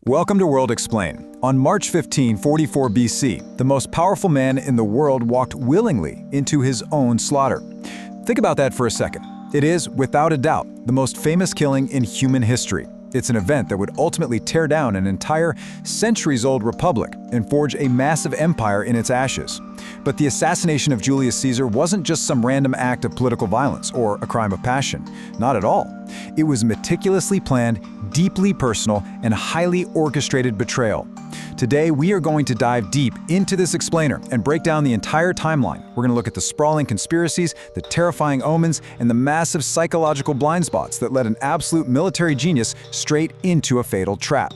Welcome to WorldXplain. On March 15, 44 BC, the most powerful man in the world walked willingly into his own slaughter. Think about that for a second. It is, without a doubt, the most famous killing in human history. It's an event that would ultimately tear down an entire centuries-old republic and forge a massive empire in its ashes. But the assassination of Julius Caesar wasn't just some random act of political violence or a crime of passion. Not at all. It was meticulously planned, deeply personal, and highly orchestrated betrayal. Today, we are going to dive deep into this explainer and break down the entire timeline. We're going to look at the sprawling conspiracies, the terrifying omens, and the massive psychological blind spots that led an absolute military genius straight into a fatal trap.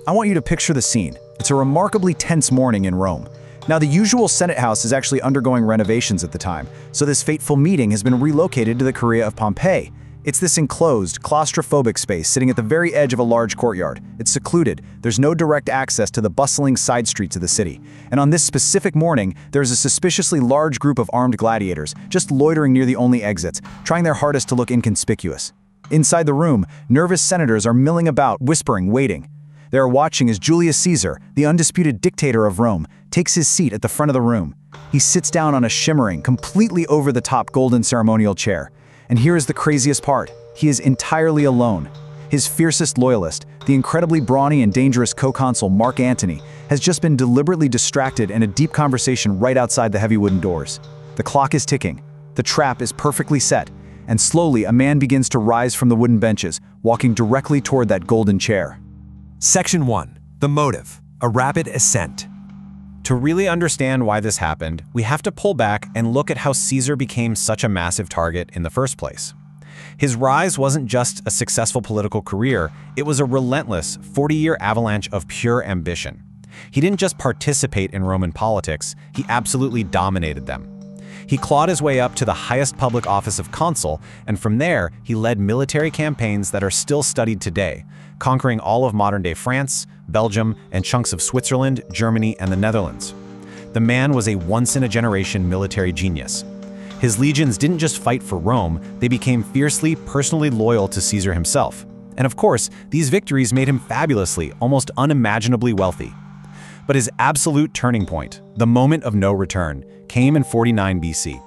I want you to picture the scene. It's a remarkably tense morning in Rome. Now, the usual Senate House is actually undergoing renovations at the time, so this fateful meeting has been relocated to the Curia of Pompeii. It's this enclosed, claustrophobic space sitting at the very edge of a large courtyard. It's secluded. There's no direct access to the bustling side streets of the city. And on this specific morning, there's a suspiciously large group of armed gladiators, just loitering near the only exits, trying their hardest to look inconspicuous. Inside the room, nervous senators are milling about, whispering, waiting. They are watching as Julius Caesar, the undisputed dictator of Rome, takes his seat at the front of the room. He sits down on a shimmering, completely over-the-top golden ceremonial chair. And here is the craziest part. He is entirely alone. His fiercest loyalist, the incredibly brawny and dangerous co-consul Mark Antony, has just been deliberately distracted in a deep conversation right outside the heavy wooden doors. The clock is ticking. The trap is perfectly set. And slowly, a man begins to rise from the wooden benches, walking directly toward that golden chair. Section 1. The motive. A rapid ascent. To really understand why this happened, we have to pull back and look at how Caesar became such a massive target in the first place. His rise wasn't just a successful political career, it was a relentless 40-year avalanche of pure ambition. He didn't just participate in Roman politics, he absolutely dominated them. He clawed his way up to the highest public office of consul, and from there, he led military campaigns that are still studied today, conquering all of modern-day France, Belgium, and chunks of Switzerland, Germany, and the Netherlands. The man was a once-in-a-generation military genius. His legions didn't just fight for Rome, they became fiercely, personally loyal to Caesar himself. And of course, these victories made him fabulously, almost unimaginably wealthy. But his absolute turning point, the moment of no return, came in 49 BC.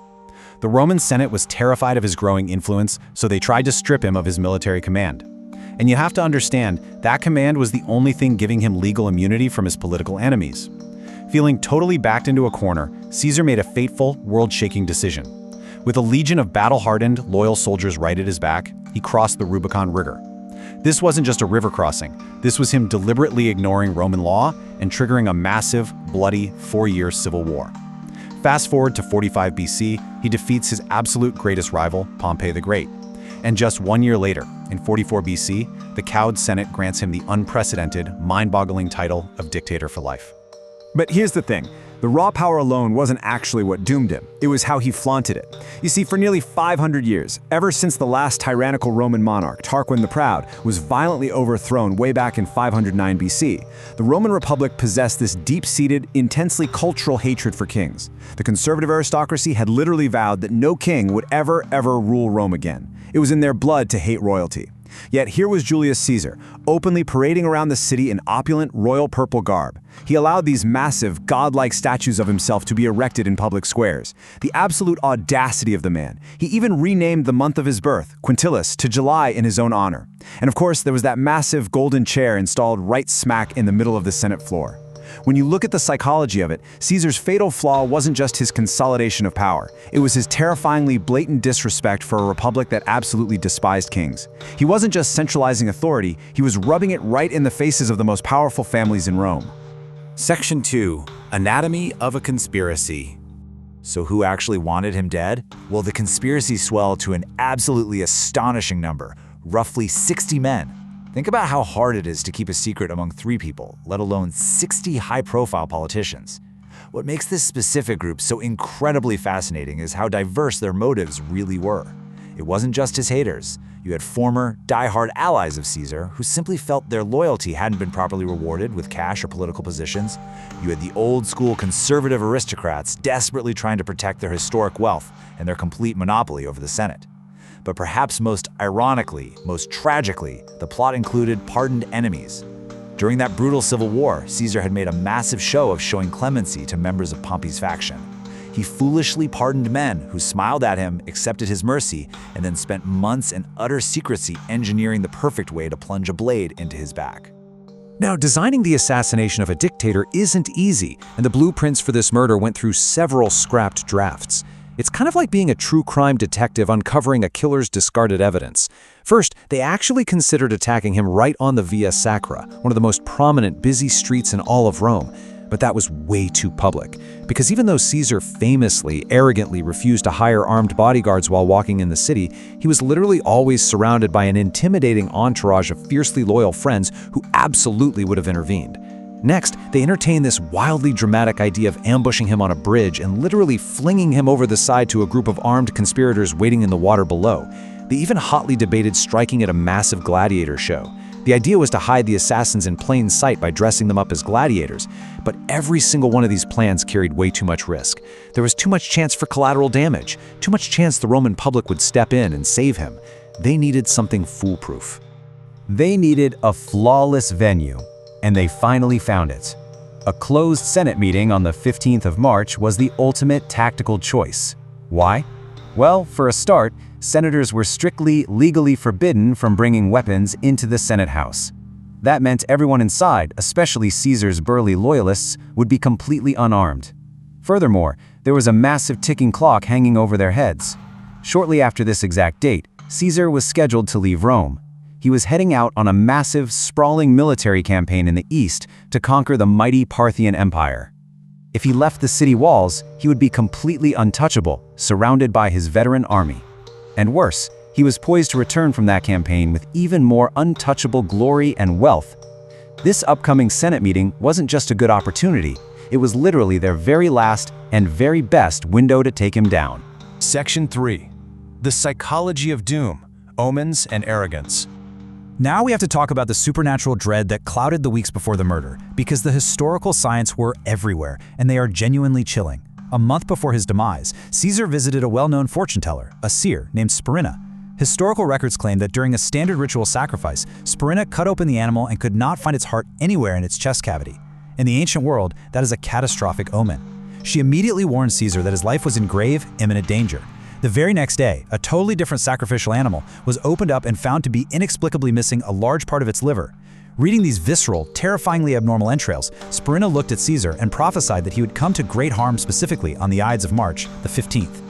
The Roman Senate was terrified of his growing influence, so they tried to strip him of his military command. And you have to understand, that command was the only thing giving him legal immunity from his political enemies. Feeling totally backed into a corner, Caesar made a fateful, world-shaking decision. With a legion of battle-hardened, loyal soldiers right at his back, he crossed the Rubicon River. This wasn't just a river crossing, this was him deliberately ignoring Roman law and triggering a massive, bloody, 4-year civil war. Fast forward to 45 BC, he defeats his absolute greatest rival, Pompey the Great. And just 1 year later, in 44 BC, the cowed Senate grants him the unprecedented, mind-boggling title of Dictator for life. But here's the thing. The raw power alone wasn't actually what doomed him. It was how he flaunted it. You see, for nearly 500 years, ever since the last tyrannical Roman monarch, Tarquin the Proud, was violently overthrown way back in 509 BC, the Roman Republic possessed this deep-seated, intensely cultural hatred for kings. The conservative aristocracy had literally vowed that no king would ever rule Rome again. It was in their blood to hate royalty. Yet here was Julius Caesar, openly parading around the city in opulent royal purple garb. He allowed these massive, godlike statues of himself to be erected in public squares. The absolute audacity of the man. He even renamed the month of his birth, Quintilis, to July in his own honor. And of course, there was that massive golden chair installed right smack in the middle of the Senate floor. When you look at the psychology of it, Caesar's fatal flaw wasn't just his consolidation of power. It was his terrifyingly blatant disrespect for a republic that absolutely despised kings. He wasn't just centralizing authority, he was rubbing it right in the faces of the most powerful families in Rome. Section 2. Anatomy of a conspiracy. So who actually wanted him dead? Well, the conspiracy swelled to an absolutely astonishing number, roughly 60 men. Think about how hard it is to keep a secret among 3 people, let alone 60 high-profile politicians. What makes this specific group so incredibly fascinating is how diverse their motives really were. It wasn't just his haters. You had former, die-hard allies of Caesar who simply felt their loyalty hadn't been properly rewarded with cash or political positions. You had the old-school conservative aristocrats desperately trying to protect their historic wealth and their complete monopoly over the Senate. But perhaps most ironically, most tragically, the plot included pardoned enemies. During that brutal civil war, Caesar had made a massive show of showing clemency to members of Pompey's faction. He foolishly pardoned men who smiled at him, accepted his mercy, and then spent months in utter secrecy engineering the perfect way to plunge a blade into his back. Now, designing the assassination of a dictator isn't easy, and the blueprints for this murder went through several scrapped drafts. It's kind of like being a true crime detective uncovering a killer's discarded evidence. First, they actually considered attacking him right on the Via Sacra, one of the most prominent, busy streets in all of Rome. But that was way too public, because even though Caesar famously, arrogantly refused to hire armed bodyguards while walking in the city, he was literally always surrounded by an intimidating entourage of fiercely loyal friends who absolutely would have intervened. Next, they entertained this wildly dramatic idea of ambushing him on a bridge and literally flinging him over the side to a group of armed conspirators waiting in the water below. They even hotly debated striking at a massive gladiator show. The idea was to hide the assassins in plain sight by dressing them up as gladiators, but every single one of these plans carried way too much risk. There was too much chance for collateral damage, too much chance the Roman public would step in and save him. They needed something foolproof. They needed a flawless venue, and they finally found it. A closed Senate meeting on the 15th of March was the ultimate tactical choice. Why? Well, for a start, senators were strictly legally forbidden from bringing weapons into the Senate House. That meant everyone inside, especially Caesar's burly loyalists, would be completely unarmed. Furthermore, there was a massive ticking clock hanging over their heads. Shortly after this exact date, Caesar was scheduled to leave Rome. He was heading out on a massive, sprawling military campaign in the east to conquer the mighty Parthian Empire. If he left the city walls, he would be completely untouchable, surrounded by his veteran army. And worse, he was poised to return from that campaign with even more untouchable glory and wealth. This upcoming Senate meeting wasn't just a good opportunity, it was literally their very last and very best window to take him down. Section 3. The Psychology of Doom, Omens and Arrogance. Now we have to talk about the supernatural dread that clouded the weeks before the murder, because the historical signs were everywhere, and they are genuinely chilling. A month before his demise, Caesar visited a well-known fortune teller, a seer named Spurina. Historical records claim that during a standard ritual sacrifice, Spurina cut open the animal and could not find its heart anywhere in its chest cavity. In the ancient world, that is a catastrophic omen. She immediately warned Caesar that his life was in grave, imminent danger. The very next day, a totally different sacrificial animal was opened up and found to be inexplicably missing a large part of its liver. Reading these visceral, terrifyingly abnormal entrails, Spurina looked at Caesar and prophesied that he would come to great harm specifically on the Ides of March, the 15th.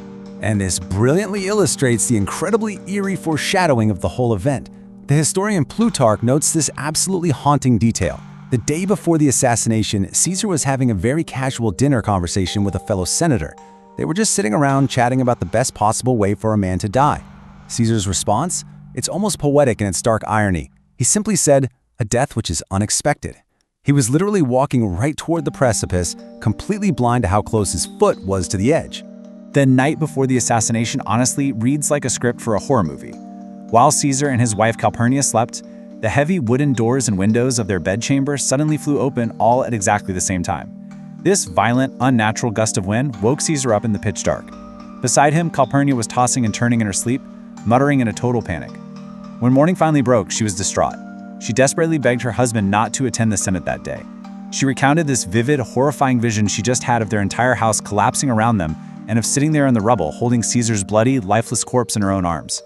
And this brilliantly illustrates the incredibly eerie foreshadowing of the whole event. The historian Plutarch notes this absolutely haunting detail. The day before the assassination, Caesar was having a very casual dinner conversation with a fellow senator. They were just sitting around chatting about the best possible way for a man to die. Caesar's response? It's almost poetic in its dark irony. He simply said, "A death which is unexpected." He was literally walking right toward the precipice, completely blind to how close his foot was to the edge. The night before the assassination honestly reads like a script for a horror movie. While Caesar and his wife Calpurnia slept, the heavy wooden doors and windows of their bedchamber suddenly flew open all at exactly the same time. This violent, unnatural gust of wind woke Caesar up in the pitch dark. Beside him, Calpurnia was tossing and turning in her sleep, muttering in a total panic. When morning finally broke, she was distraught. She desperately begged her husband not to attend the Senate that day. She recounted this vivid, horrifying vision she just had of their entire house collapsing around them and of sitting there in the rubble, holding Caesar's bloody, lifeless corpse in her own arms.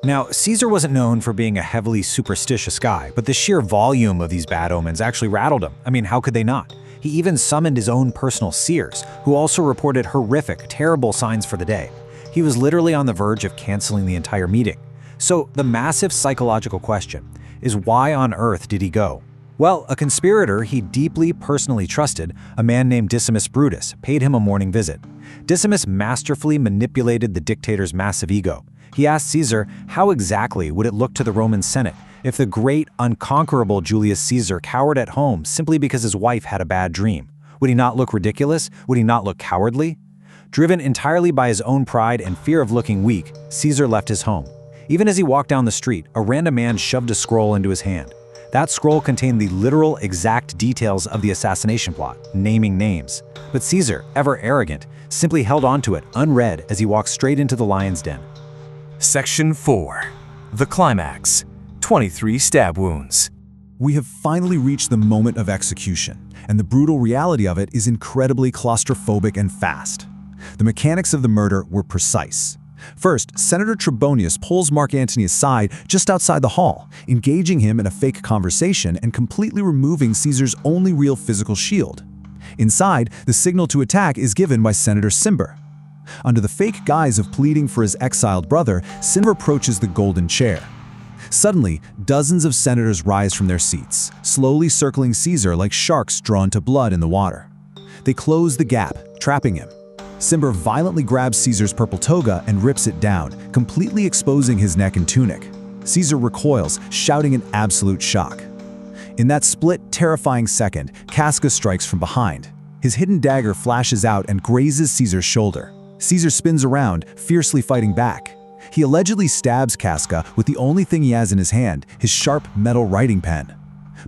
Now, Caesar wasn't known for being a heavily superstitious guy, but the sheer volume of these bad omens actually rattled him. I mean, how could they not? He even summoned his own personal seers, who also reported horrific, terrible signs for the day. He was literally on the verge of canceling the entire meeting. So the massive psychological question is, why on earth did he go? Well, a conspirator he deeply personally trusted, a man named Decimus Brutus, paid him a morning visit. Decimus masterfully manipulated the dictator's massive ego. He asked Caesar how exactly would it look to the Roman Senate if the great, unconquerable Julius Caesar cowered at home simply because his wife had a bad dream. Would he not look ridiculous? Would he not look cowardly? Driven entirely by his own pride and fear of looking weak, Caesar left his home. Even as he walked down the street, a random man shoved a scroll into his hand. That scroll contained the literal, exact details of the assassination plot, naming names. But Caesar, ever arrogant, simply held onto it unread as he walked straight into the lion's den. Section 4. The Climax. 23 stab wounds. We have finally reached the moment of execution, and the brutal reality of it is incredibly claustrophobic and fast. The mechanics of the murder were precise. First, Senator Trebonius pulls Mark Antony aside just outside the hall, engaging him in a fake conversation and completely removing Caesar's only real physical shield. Inside, the signal to attack is given by Senator Cimber. Under the fake guise of pleading for his exiled brother, Cimber approaches the golden chair. Suddenly, dozens of senators rise from their seats, slowly circling Caesar like sharks drawn to blood in the water. They close the gap, trapping him. Cimber violently grabs Caesar's purple toga and rips it down, completely exposing his neck and tunic. Caesar recoils, shouting in absolute shock. In that split, terrifying second, Casca strikes from behind. His hidden dagger flashes out and grazes Caesar's shoulder. Caesar spins around, fiercely fighting back. He allegedly stabs Casca with the only thing he has in his hand, his sharp metal writing pen.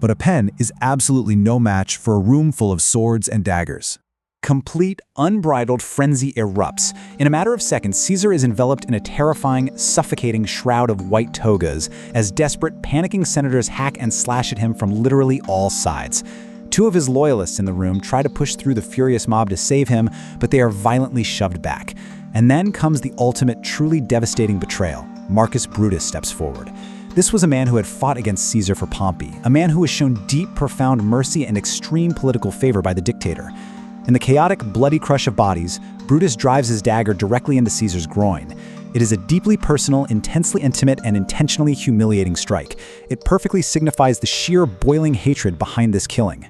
But a pen is absolutely no match for a room full of swords and daggers. Complete, unbridled frenzy erupts. In a matter of seconds, Caesar is enveloped in a terrifying, suffocating shroud of white togas as desperate, panicking senators hack and slash at him from literally all sides. Two of his loyalists in the room try to push through the furious mob to save him, but they are violently shoved back. And then comes the ultimate, truly devastating betrayal. Marcus Brutus steps forward. This was a man who had fought against Caesar for Pompey, a man who was shown deep, profound mercy and extreme political favor by the dictator. In the chaotic, bloody crush of bodies, Brutus drives his dagger directly into Caesar's groin. It is a deeply personal, intensely intimate, and intentionally humiliating strike. It perfectly signifies the sheer, boiling hatred behind this killing.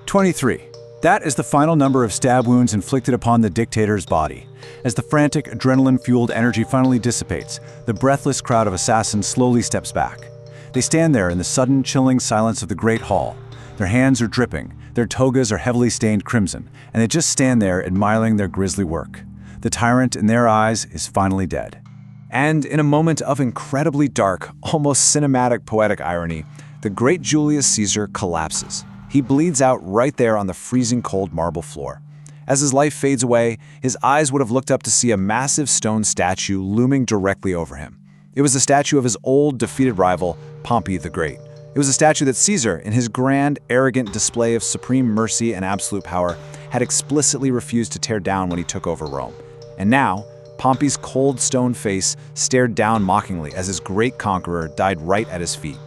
23. That is the final number of stab wounds inflicted upon the dictator's body. As the frantic, adrenaline-fueled energy finally dissipates, the breathless crowd of assassins slowly steps back. They stand there in the sudden, chilling silence of the great hall. Their hands are dripping, their togas are heavily stained crimson, and they just stand there admiring their grisly work. The tyrant, in their eyes, is finally dead. And in a moment of incredibly dark, almost cinematic poetic irony, the great Julius Caesar collapses. He bleeds out right there on the freezing cold marble floor. As his life fades away, his eyes would have looked up to see a massive stone statue looming directly over him. It was a statue of his old, defeated rival, Pompey the Great. It was a statue that Caesar, in his grand, arrogant display of supreme mercy and absolute power, had explicitly refused to tear down when he took over Rome. And now, Pompey's cold stone face stared down mockingly as his great conqueror died right at his feet.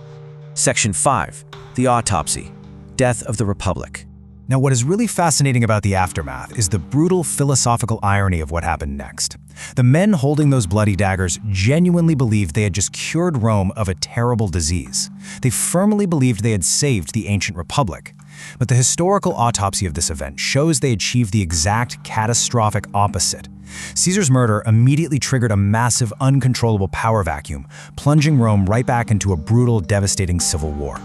Section 5. The Autopsy. Death of the Republic. Now, what is really fascinating about the aftermath is the brutal philosophical irony of what happened next. The men holding those bloody daggers genuinely believed they had just cured Rome of a terrible disease. They firmly believed they had saved the ancient republic. But the historical autopsy of this event shows they achieved the exact catastrophic opposite. Caesar's murder immediately triggered a massive, uncontrollable power vacuum, plunging Rome right back into a brutal, devastating civil war.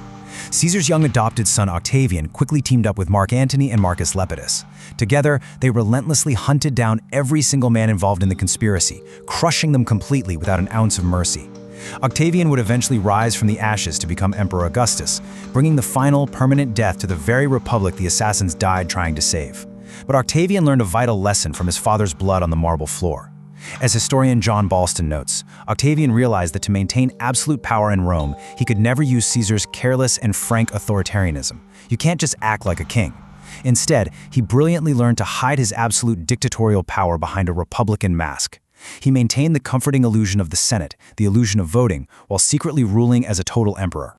Caesar's young adopted son Octavian quickly teamed up with Mark Antony and Marcus Lepidus. Together, they relentlessly hunted down every single man involved in the conspiracy, crushing them completely without an ounce of mercy. Octavian would eventually rise from the ashes to become Emperor Augustus, bringing the final, permanent death to the very republic the assassins died trying to save. But Octavian learned a vital lesson from his father's blood on the marble floor. As historian John Balston notes, Octavian realized that to maintain absolute power in Rome, he could never use Caesar's careless and frank authoritarianism. You can't just act like a king. Instead, he brilliantly learned to hide his absolute dictatorial power behind a republican mask. He maintained the comforting illusion of the Senate, the illusion of voting, while secretly ruling as a total emperor.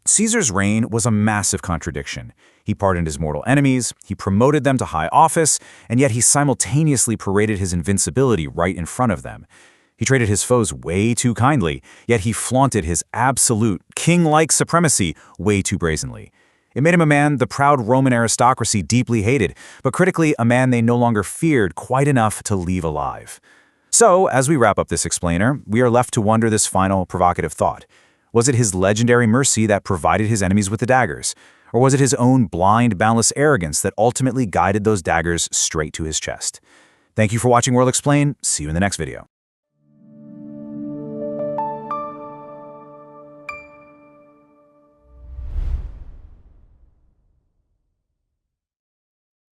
Caesar's reign was a massive contradiction. He pardoned his mortal enemies, he promoted them to high office, and yet he simultaneously paraded his invincibility right in front of them. He treated his foes way too kindly, yet he flaunted his absolute, king-like supremacy way too brazenly. It made him a man the proud Roman aristocracy deeply hated, but critically a man they no longer feared quite enough to leave alive. So, as we wrap up this explainer, we are left to wonder this final, provocative thought. Was it his legendary mercy that provided his enemies with the daggers? Or was it his own blind, boundless arrogance that ultimately guided those daggers straight to his chest? Thank you for watching WorldXplain. See you in the next video.